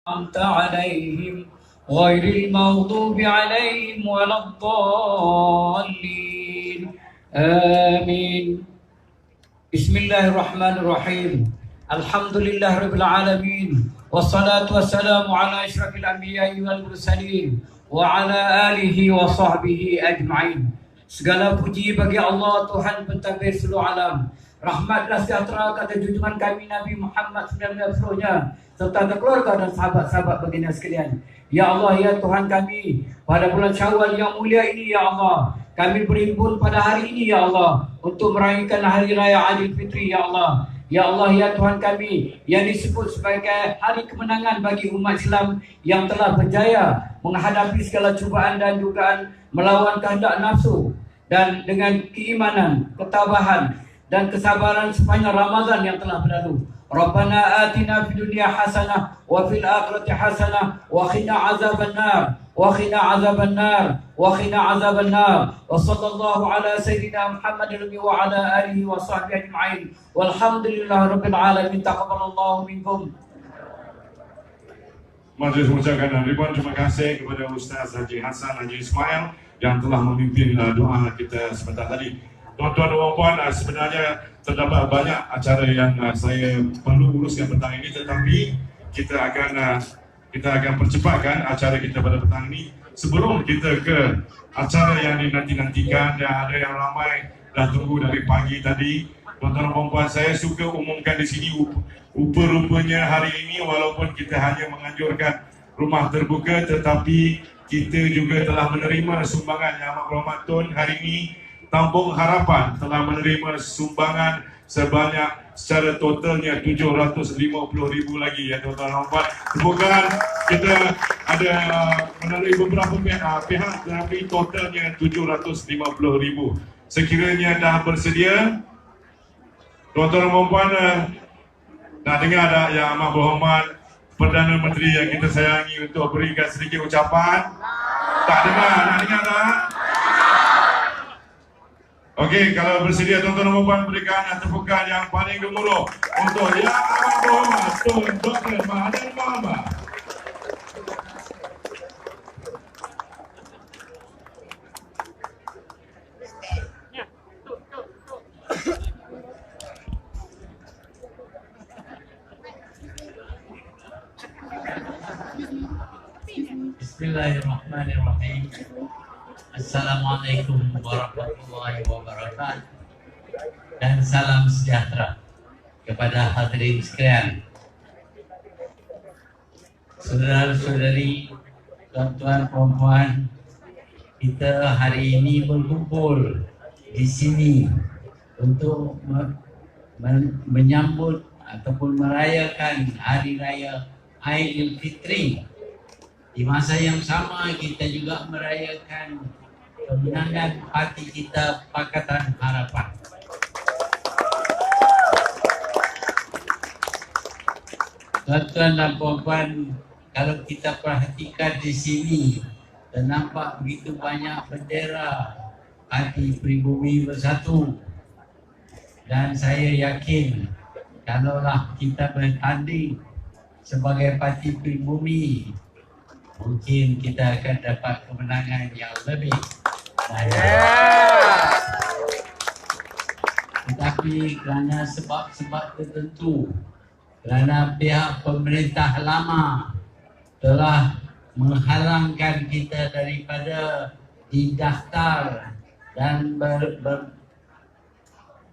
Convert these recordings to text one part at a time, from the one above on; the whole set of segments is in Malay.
أنعمت عليهم غير المغضوب عليهم ولا الضالين آمين. بسم الله الرحمن الرحيم. الحمد لله رب العالمين والصلاة والسلام على أشرف الأنبياء والمرسلين وعلى آله وصحبه أجمعين. Segala puji bagi Allah Tuhan pentadbir seluruh alam. Rahmat dan sejahtera kata junjungan kami Nabi Muhammad SAW serta keluarga dan sahabat-sahabat baginda sekalian. Ya Allah, ya Tuhan kami, pada bulan Syawal yang mulia ini ya Allah, kami berhimpun pada hari ini ya Allah untuk merayakan hari raya Aidil Fitri ya Allah. Ya Allah, ya Tuhan kami, yang disebut sebagai hari kemenangan bagi umat Islam yang telah berjaya menghadapi segala cubaan dan dugaan melawan kehendak nafsu, dan dengan keimanan, ketabahan dan kesabaran sepanjang Ramadan yang telah berlalu. Rabbana atina fid dunya hasanah wa fil akhirati hasanah wa qina azabannar wa qina azabannar wa qina azabannar wa sallallahu ala sayyidina Muhammadin wa ala alihi wa sahbihi ajma'in walhamdulillahi rabbil alamin. Taqabbalallahu minkum. Majlis mengucapkan ribuan terima kasih kepada Ustaz Haji Hasan Haji Ismail yang telah memimpin doa kita sebentar tadi. Tuan-tuan dan puan, sebenarnya terdapat banyak acara yang saya perlu uruskan petang ini, tetapi kita akan percepatkan acara kita pada petang ini sebelum kita ke acara yang dinanti-nantikan, dan ada yang ramai dah tunggu dari pagi tadi. Tuan-tuan dan puan, saya suka umumkan di sini rupa-rupanya hari ini walaupun kita hanya menganjurkan rumah terbuka, tetapi kita juga telah menerima sumbangan Yang Amat Berhormat Tun hari ini. Kampung Harapan telah menerima sumbangan sebanyak secara totalnya 750,000 lagi ya tuan-tuan dan puan. Bukan kita ada melalui beberapa pihak tetapi totalnya 750,000. Sekiranya dah bersedia, tuan-tuan dan puan, nak dengar tak Yang Amat Berhormat Perdana Menteri yang kita sayangi untuk berikan sedikit ucapan? Tak dengar, nak dengar tak? Okey, kalau bersedia tuan-tuan dan puan, berikan tepukan yang paling gemuruh untuk Yang Amat Berhormat Tun Dr. Mahathir Mohamad. Bismillahirrahmanirrahim. Assalamualaikum warahmatullahi wabarakatuh, dan salam sejahtera kepada hadirin sekalian. Saudara-saudari, tuan-tuan, puan-puan, kita hari ini berkumpul di sini untuk menyambut ataupun merayakan hari raya Aidil Fitri. Di masa yang sama kita juga merayakan kemenangan parti kita, Pakatan Harapan. Tuan-tuan dan puan-puan, kalau kita perhatikan di sini, terdapat begitu banyak bendera Parti Pribumi Bersatu. Dan saya yakin, kalaulah kita bertanding sebagai Parti Pribumi, mungkin kita akan dapat kemenangan yang lebih banyak. Tetapi kerana sebab-sebab tertentu, kerana pihak pemerintah lama telah menghalangkan kita daripada didaftar dan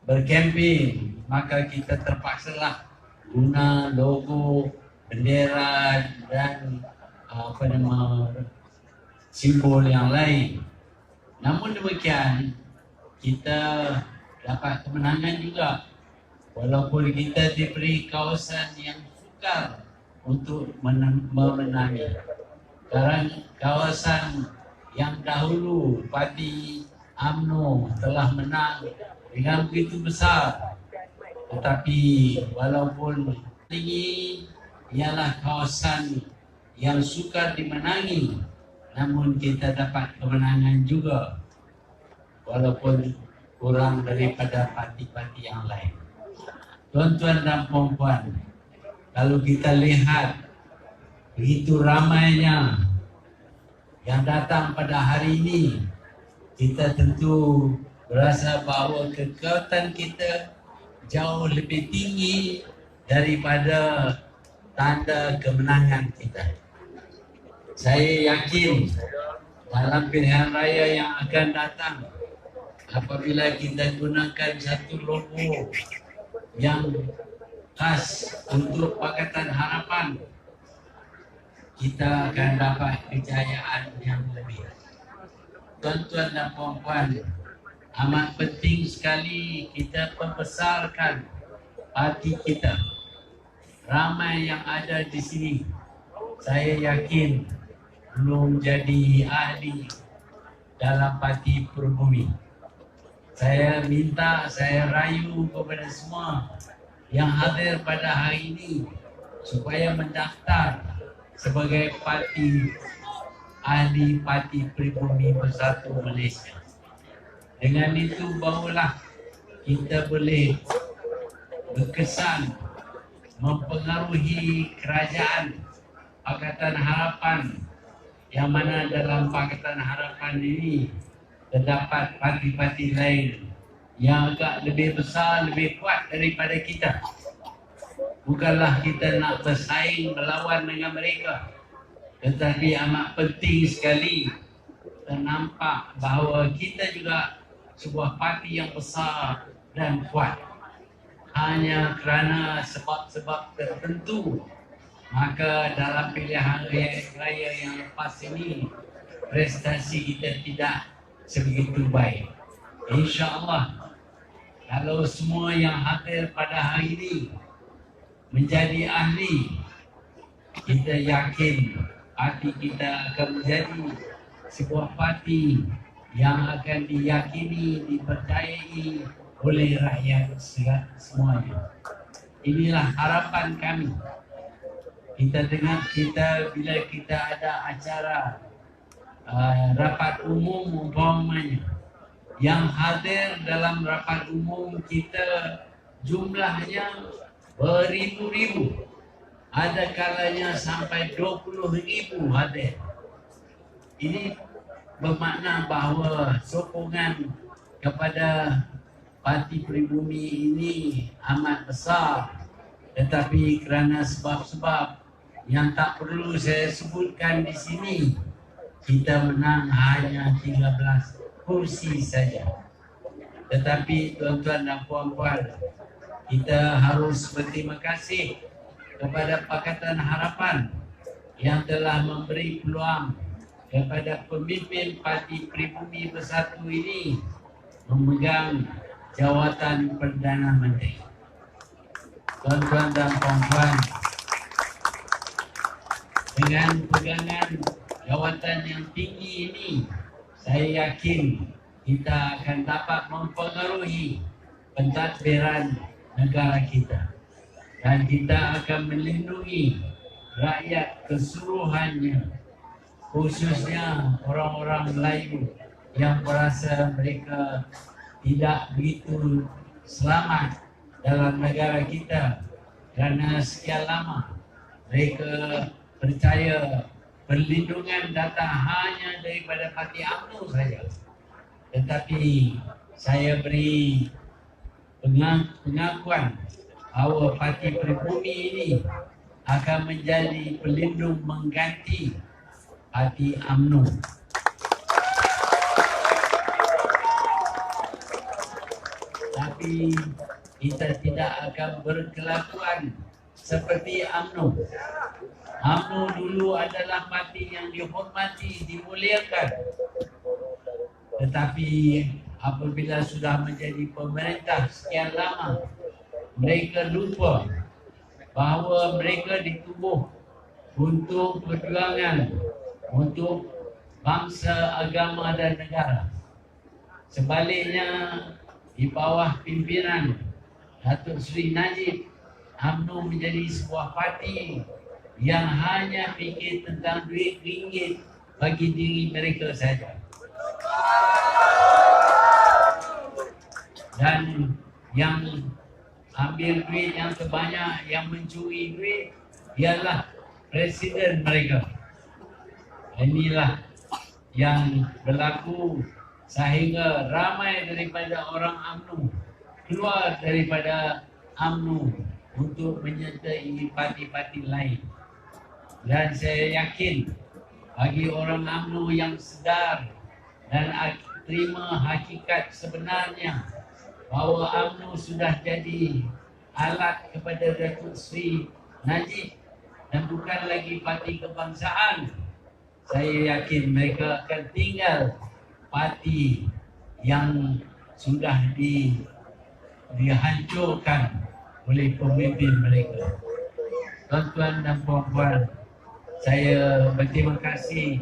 berkempen, maka kita terpaksalah guna logo, bendera dan simbol yang lain. Namun demikian, kita dapat kemenangan juga walaupun kita diberi kawasan yang sukar untuk memenangi. Sekarang kawasan yang dahulu Parti UMNO telah menang dengan begitu besar, tetapi walaupun ini ialah kawasan yang sukar dimenangi, namun kita dapat kemenangan juga walaupun kurang daripada parti-parti yang lain. Tuan-tuan dan puan-puan, kalau kita lihat begitu ramainya yang datang pada hari ini, kita tentu berasa bahawa kekuatan kita jauh lebih tinggi daripada tanda kemenangan kita. Saya yakin dalam pilihan raya yang akan datang, apabila kita gunakan satu logo yang khas untuk Pakatan Harapan, kita akan dapat kejayaan yang lebih. Tuan-tuan dan puan-puan, amat penting sekali kita membesarkan parti kita. Ramai yang ada di sini, saya yakin belum jadi ahli dalam parti Pribumi. Saya minta, saya rayu kepada semua yang hadir pada hari ini supaya mendaftar sebagai parti ahli Parti Pribumi Bersatu Malaysia. Dengan itu barulah kita boleh berkesan mempengaruhi kerajaan Pakatan Harapan, yang mana dalam Pakatan Harapan ini terdapat parti-parti lain yang agak lebih besar, lebih kuat daripada kita. Bukanlah kita nak bersaing melawan dengan mereka, tetapi amat penting sekali ternampak bahawa kita juga sebuah parti yang besar dan kuat. Hanya kerana sebab-sebab tertentu, maka dalam pilihan raya yang lepas ini prestasi kita tidak sebegitu baik. InsyaAllah, kalau semua yang hadir pada hari ini menjadi ahli, kita yakin parti kita akan menjadi sebuah parti yang akan diyakini, dipercayai oleh rakyat semuanya. Inilah harapan kami. Kita dengar bila kita ada acara rapat umum umpamanya, yang hadir dalam rapat umum kita jumlahnya beribu-ribu, ada kalanya sampai 20,000 hadir. Ini bermakna bahawa sokongan kepada Parti Pribumi ini amat besar, tetapi kerana sebab-sebab yang tak perlu saya sebutkan di sini, kita menang hanya 13 kursi saja. Tetapi tuan-tuan dan puan-puan, kita harus berterima kasih kepada Pakatan Harapan yang telah memberi peluang kepada pemimpin Parti Pribumi Bersatu ini memegang jawatan Perdana Menteri. Tuan-tuan dan puan-puan, dengan pegangan jawatan yang tinggi ini, saya yakin kita akan dapat mempengaruhi pentadbiran negara kita, dan kita akan melindungi rakyat keseluruhannya, khususnya orang-orang Melayu yang merasa mereka tidak begitu selamat dalam negara kita kerana sekian lama mereka percaya perlindungan datang hanya daripada Parti UMNO saja. Tetapi saya beri pengakuan bahawa Parti Pribumi ini akan menjadi pelindung mengganti Parti UMNO. Tapi kita tidak akan berkelakuan seperti UMNO. UMNO dulu adalah parti yang dihormati, dimuliakan. Tetapi apabila sudah menjadi pemerintah sekian lama, mereka lupa bahawa mereka ditubuh untuk perjuangan untuk bangsa, agama dan negara. Sebaliknya, di bawah pimpinan Datuk Seri Najib, UMNO menjadi sebuah parti yang hanya fikir tentang duit ringgit bagi diri mereka saja. Dan yang ambil duit yang terbanyak, yang mencuri duit, ialah presiden mereka. Inilah yang berlaku sehingga ramai daripada orang UMNO keluar daripada UMNO untuk menyertai parti-parti lain. Dan saya yakin bagi orang UMNO yang sedar dan terima hakikat sebenarnya bahawa UMNO sudah jadi alat kepada Datuk Seri Najib dan bukan lagi parti kebangsaan, saya yakin mereka akan tinggal parti yang sudah dihancurkan oleh pemimpin mereka. Tuan-tuan dan puan-puan, saya berterima kasih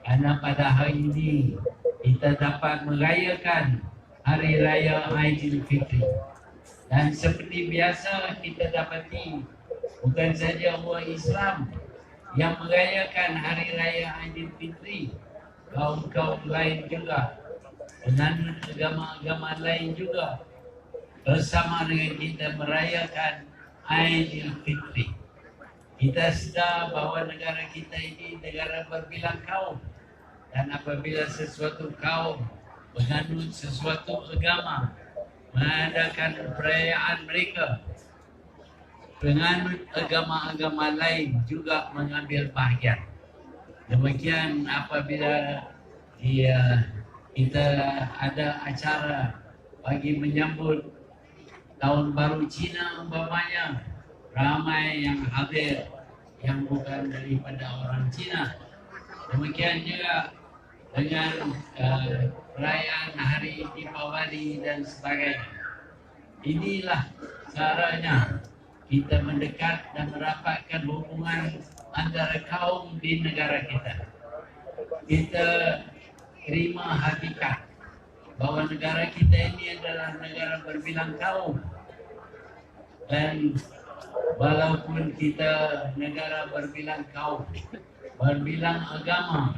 kerana pada hari ini kita dapat merayakan Hari Raya Aidilfitri. Dan seperti biasa kita dapati bukan saja umat Islam yang merayakan Hari Raya Aidilfitri, kaum-kaum lain juga, penganut agama-agama lain juga bersama dengan kita merayakan Aidilfitri. Kita sedar bahawa negara kita ini negara berbilang kaum, dan apabila sesuatu kaum menganut sesuatu agama mengadakan perayaan mereka, penganut agama-agama lain juga mengambil bahagian. Demikian apabila kita ada acara bagi menyambut Tahun Baru Cina umpamanya, ramai yang hadir yang bukan daripada orang Cina. Demikian juga dengan perayaan Hari Deepawali dan sebagainya. Inilah caranya kita mendekat dan merapatkan hubungan antara kaum di negara kita. Kita terima hakikat bahawa negara kita ini adalah negara berbilang kaum. Dan walaupun kita negara berbilang kaum, berbilang agama,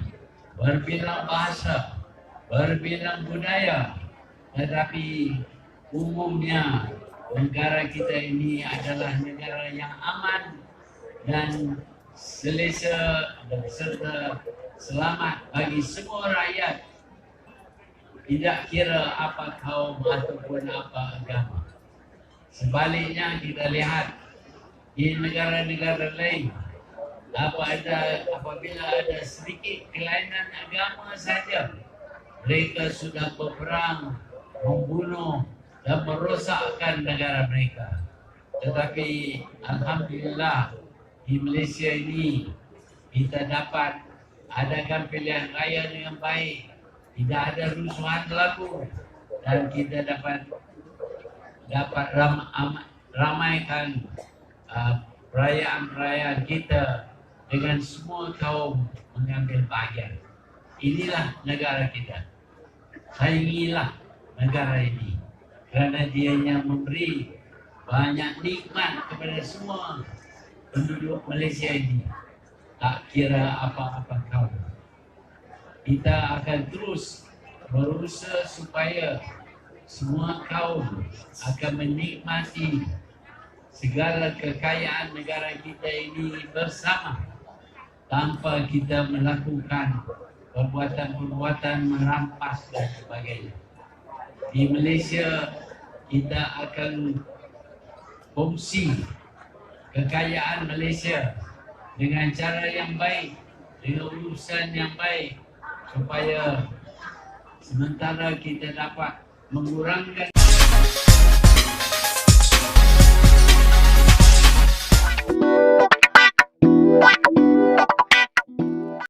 berbilang bahasa, berbilang budaya, tetapi umumnya negara kita ini adalah negara yang aman dan selesa serta selamat bagi semua rakyat, tidak kira apa kaum ataupun apa agama. Sebaliknya kita lihat di negara-negara lain, apabila ada sedikit kelainan agama saja, mereka sudah berperang, membunuh dan merosakkan negara mereka. Tetapi alhamdulillah di Malaysia ini kita dapat adakan pilihan raya dengan baik, tidak ada rusuhan berlaku, dan kita dapat ramaikan perayaan-perayaan kita dengan semua kaum mengambil bahagian. Inilah negara kita. Sayangilah negara ini kerana dia yang memberi banyak nikmat kepada semua penduduk Malaysia ini. Tak kira apa-apa kaum. Kita akan terus berusaha supaya semua kaum akan menikmati segala kekayaan negara kita ini bersama, tanpa kita melakukan perbuatan-perbuatan merampas dan sebagainya. Di Malaysia kita akan kongsi kekayaan Malaysia dengan cara yang baik, dengan urusan yang baik, supaya sementara kita dapat mengurangkan